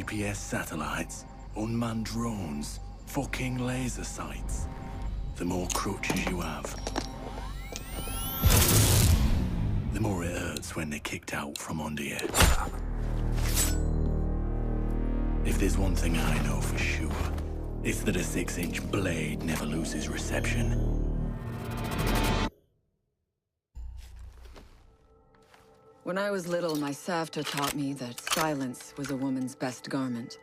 GPS satellites, unmanned drones, fucking laser sights. The more crutches you have, the more it hurts when they're kicked out from under you. If there's one thing I know for sure, it's that a 6-inch blade never loses reception. When I was little, my Savta taught me that silence was a woman's best garment.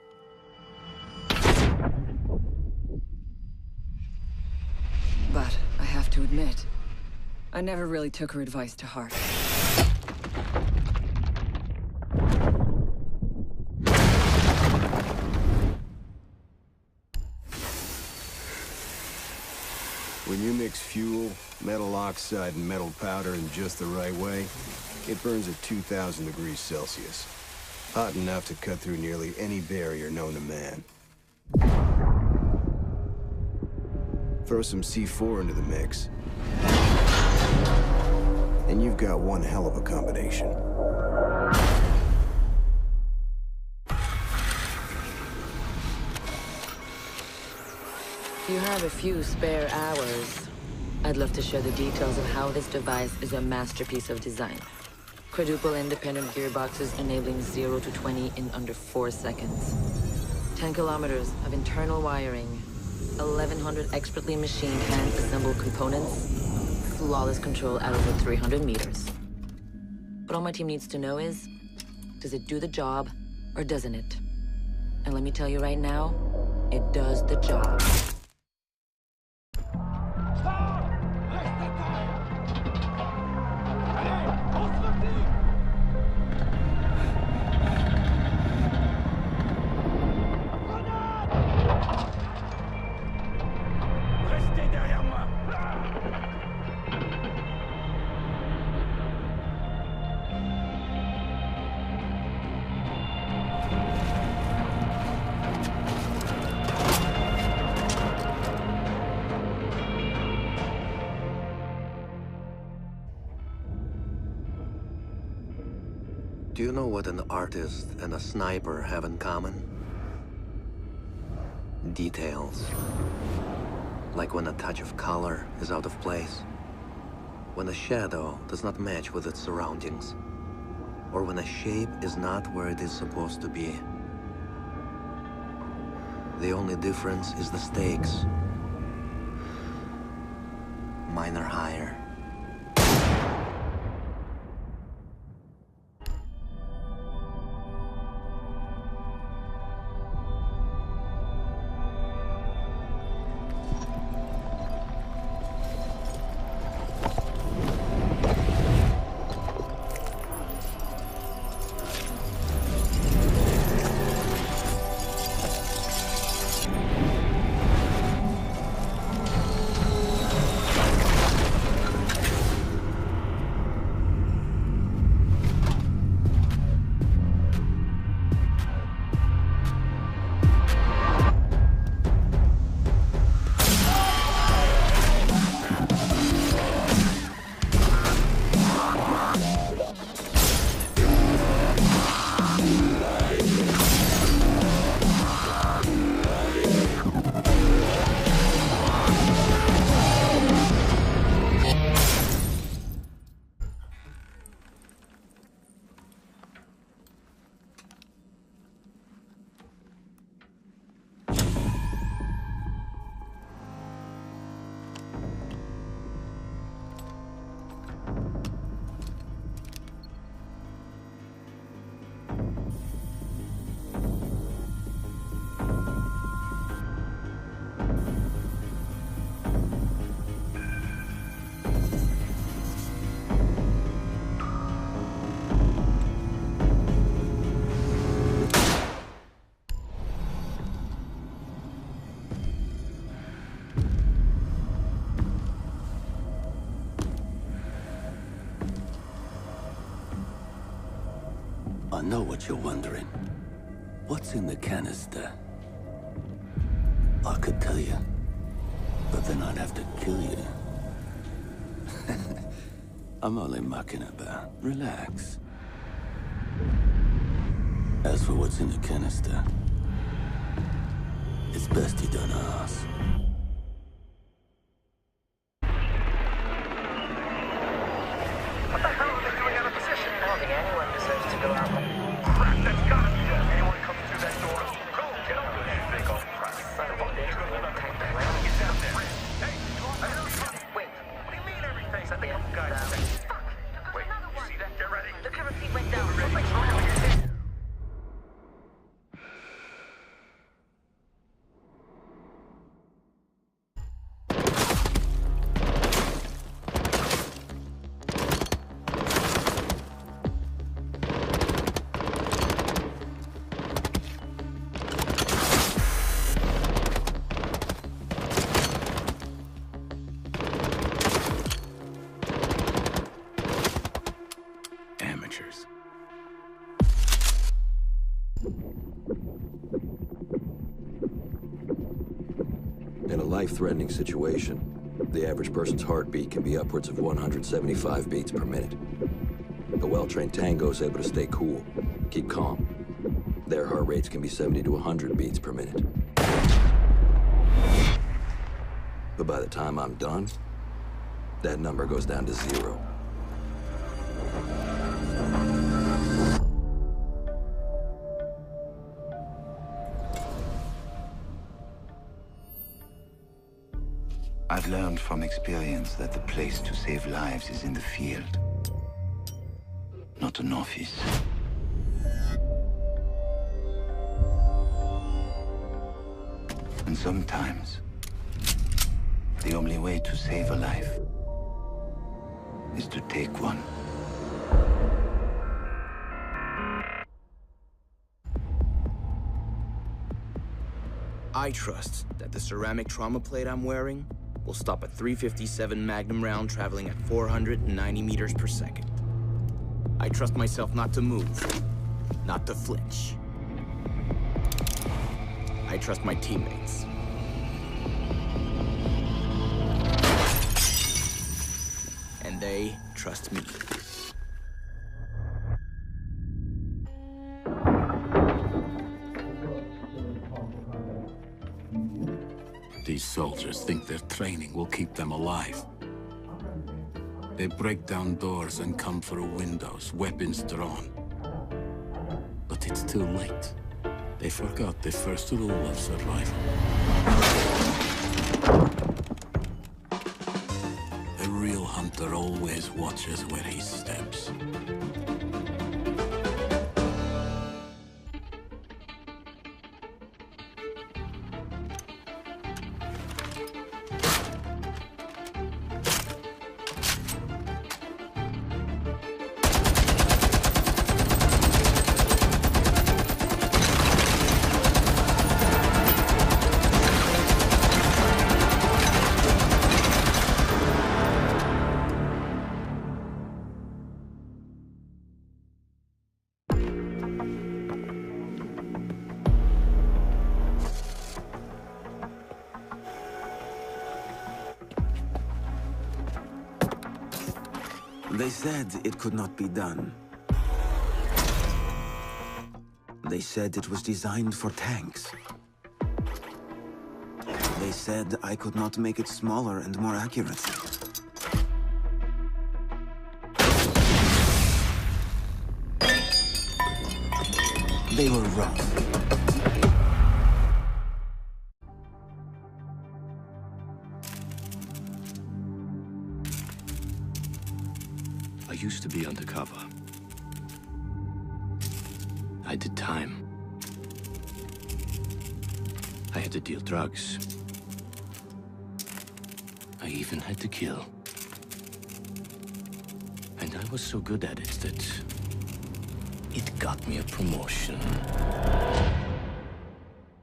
But I have to admit, I never really took her advice to heart. When you mix fuel, metal oxide, and metal powder in just the right way, it burns at 2,000 degrees Celsius. Hot enough to cut through nearly any barrier known to man. Throw some C4 into the mix, and you've got one hell of a combination. If you have a few spare hours, I'd love to share the details of how this device is a masterpiece of design. Quadruple independent gearboxes enabling 0 to 20 in under 4 seconds. 10 kilometers of internal wiring, 1,100 expertly machined hand-assembled components, flawless control at over 300 meters. What all my team needs to know is, does it do the job, or doesn't it? And let me tell you right now, it does the job. Do you know what an artist and a sniper have in common? Details. Like when a touch of color is out of place, when a shadow does not match with its surroundings, or when a shape is not where it is supposed to be. The only difference is the stakes. Mine are higher. I know what you're wondering. What's in the canister? I could tell you, but then I'd have to kill you. I'm only mucking about. Relax. As for what's in the canister, it's best you don't ask. What the hell are they doing out of position? I don't think anyone deserves to go out. Crap, that's gotta be it. Anyone comes through that door, go, get up there. Big old crap. Son of a bitch, we're gonna take the ground. Get down there. Hey, wait. What do you mean everything? I think I'm guys. Fuck. Wait, you see that? Get ready. The current feed went down. Ready? Amateurs. In a life-threatening situation, the average person's heartbeat can be upwards of 175 beats per minute. A well-trained tango is able to stay cool, keep calm. Their heart rates can be 70 to 100 beats per minute. But by the time I'm done, that number goes down to 0. I've learned from experience that the place to save lives is in the field, not an office. And sometimes, the only way to save a life is to take one. I trust that the ceramic trauma plate I'm wearing will stop a .357 Magnum round traveling at 490 meters per second. I trust myself not to move, not to flinch. I trust my teammates. And they trust me. These soldiers think their training will keep them alive. They break down doors and come through windows, weapons drawn. But it's too late. They forgot the first rule of survival. A real hunter always watches where he steps. They said it could not be done. They said it was designed for tanks. They said I could not make it smaller and more accurate. They were wrong. I used to be undercover. I did time. I had to deal drugs. I even had to kill. And I was so good at it that it got me a promotion.